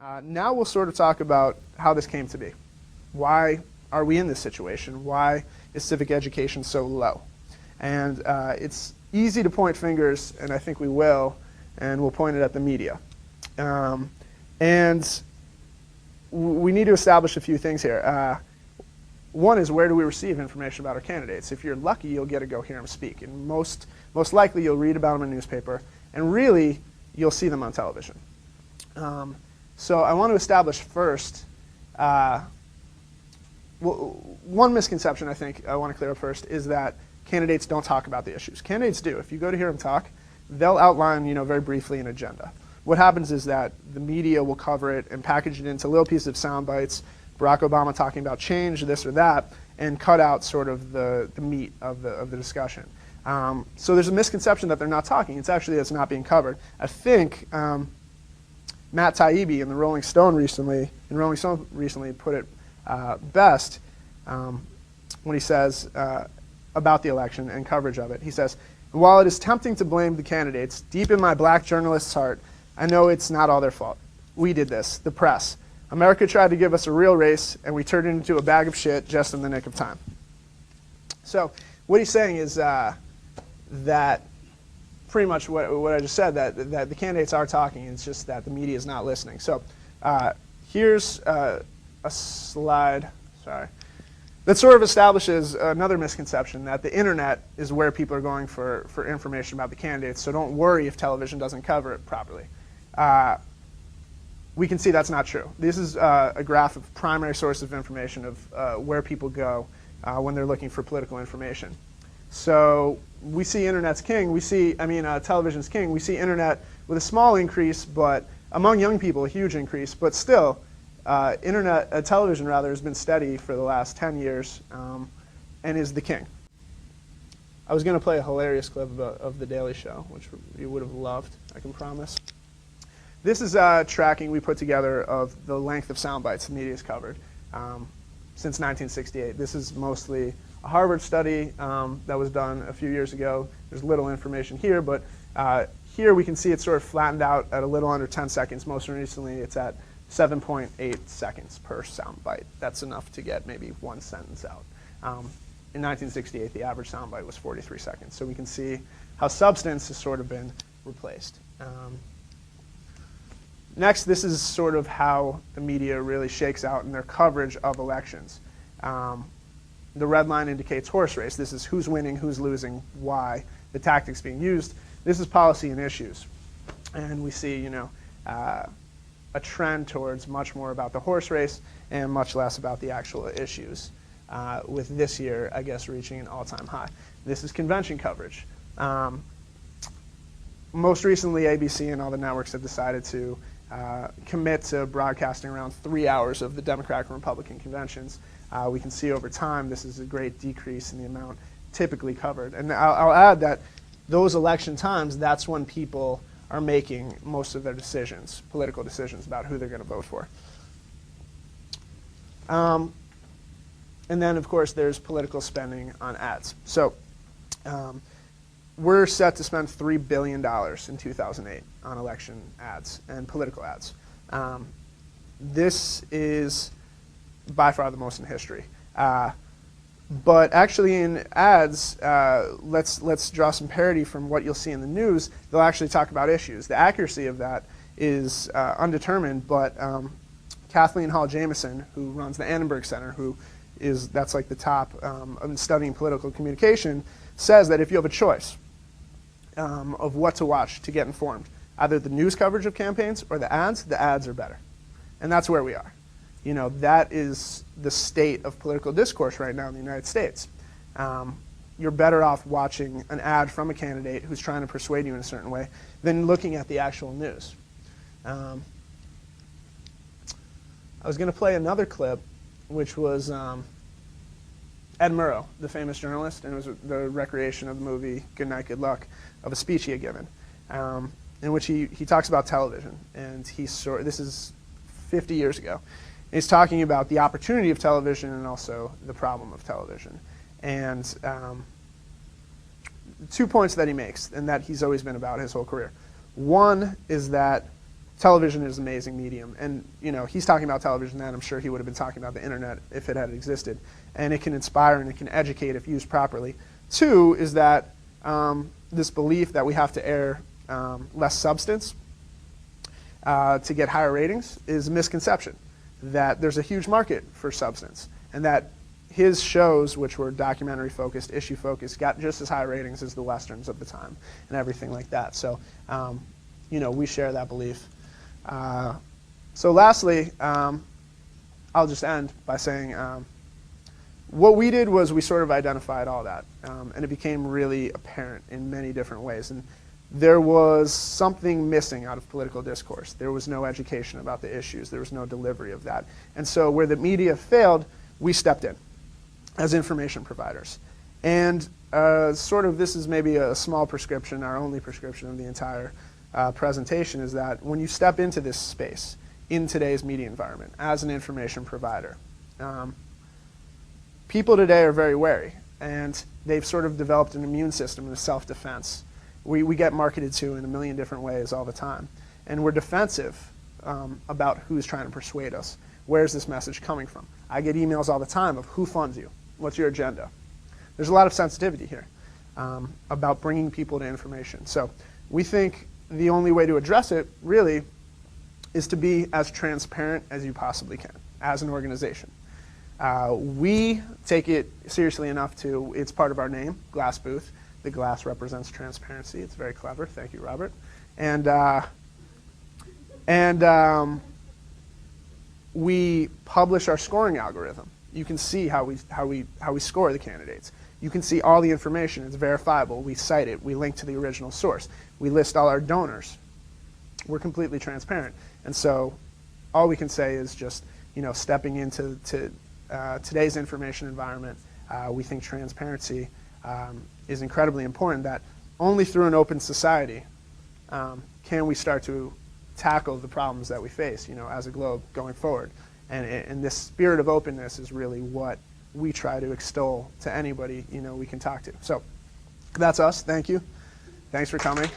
Now we'll sort of talk about how this came to be. Why are we in this situation? Why is civic education so low? And it's easy to point fingers, and I think we will, and we'll point it at the media. And we need to establish a few things here. One is, where do we receive information about our candidates? If you're lucky, you'll get to go hear them speak. And most likely, you'll read about them in a newspaper. And really, you'll see them on television. So I want to establish first, one misconception I think I want to clear up first is that candidates don't talk about the issues. Candidates do. If you go to hear them talk, they'll outline, very briefly an agenda. What happens is that the media will cover it and package it into little pieces of sound bites, Barack Obama talking about change, this or that, and cut out sort of the meat of the discussion. So there's a misconception that they're not talking. It's actually it's not being covered. I think Matt Taibbi in the Rolling Stone recently put it best when he says about the election and coverage of it. He says, "While it is tempting to blame the candidates, deep in my black journalist's heart, I know it's not all their fault. We did this, the press. America tried to give us a real race, and we turned it into a bag of shit just in the nick of time." So what he's saying is that pretty much what I just said, that the candidates are talking, it's just that the media is not listening. So here's a slide, that sort of establishes another misconception, that the internet is where people are going for information about the candidates, so don't worry if television doesn't cover it properly. We can see that's not true. This is a graph of primary source of information of where people go when they're looking for political information. So we see internet's king. Television's king. We see internet with a small increase, but among young people, a huge increase. But still, television has been steady for the last 10 years and is the king. I was going to play a hilarious clip of The Daily Show, which you would have loved, I can promise. This is tracking we put together of the length of sound bites the media has covered since 1968. This is mostly a Harvard study that was done a few years ago. There's little information here, but here we can see it sort of flattened out at a little under 10 seconds. Most recently, it's at 7.8 seconds per sound bite. That's enough to get maybe one sentence out. In 1968, the average sound bite was 43 seconds. So we can see how substance has sort of been replaced. Next, this is sort of how the media really shakes out in their coverage of elections. The red line indicates horse race. This is who's winning, who's losing, why, the tactics being used. This is policy and issues. And we see, a trend towards much more about the horse race and much less about the actual issues, with this year, I guess, reaching an all-time high. This is convention coverage. Most recently, ABC and all the networks have decided to commit to broadcasting around 3 hours of the Democratic and Republican conventions. We can see over time this is a great decrease in the amount typically covered. And I'll add that those election times, that's when people are making most of their decisions, political decisions about who they're going to vote for. And then, of course, there's political spending on ads. So we're set to spend $3 billion in 2008 on election ads and political ads. This is by far the most in history. But actually in ads, let's draw some parity from what you'll see in the news. They'll actually talk about issues. The accuracy of that is undetermined, but Kathleen Hall Jamieson, who runs the Annenberg Center, that's like the top of studying political communication, says that if you have a choice of what to watch to get informed, either the news coverage of campaigns or the ads are better. And that's where we are. That is the state of political discourse right now in the United States. You're better off watching an ad from a candidate who's trying to persuade you in a certain way than looking at the actual news. I was going to play another clip, which was Ed Murrow, the famous journalist, and it was the recreation of the movie Good Night, Good Luck, of a speech he had given, in which he talks about television. And this is 50 years ago. He's talking about the opportunity of television and also the problem of television. And 2 points that he makes, and that he's always been about his whole career. One is that television is an amazing medium. And he's talking about television then. I'm sure he would have been talking about the internet if it had existed. And it can inspire and it can educate if used properly. Two is that this belief that we have to air less substance to get higher ratings is a misconception. That there's a huge market for substance. And that his shows, which were documentary-focused, issue-focused, got just as high ratings as the Westerns of the time and everything like that. So, we share that belief. So lastly, I'll just end by saying what we did was we sort of identified all that, and it became really apparent in many different ways. And there was something missing out of political discourse. There was no education about the issues. There was no delivery of that. And so where the media failed, we stepped in as information providers. And sort of this is maybe a small prescription, our only prescription of the entire presentation, is that when you step into this space in today's media environment as an information provider, people today are very wary, and they've sort of developed an immune system and a self-defense. We get marketed to in a million different ways all the time, and we're defensive about who's trying to persuade us. Where's this message coming from? I get emails all the time of who funds you, what's your agenda. There's a lot of sensitivity here about bringing people to information. So we think the only way to address it, really, is to be as transparent as you possibly can as an organization. We take it seriously enough to, it's part of our name, Glassbooth. The glass represents transparency. It's very clever. Thank you, Robert. And we publish our scoring algorithm. You can see how we score the candidates. You can see all the information. It's verifiable. We cite it. We link to the original source. We list all our donors. We're completely transparent. And so all we can say is just, stepping into today's information environment, we think transparency is incredibly important, that only through an open society can we start to tackle the problems that we face, as a globe going forward. And this spirit of openness is really what we try to extol to anybody, we can talk to. So that's us. Thank you. Thanks for coming.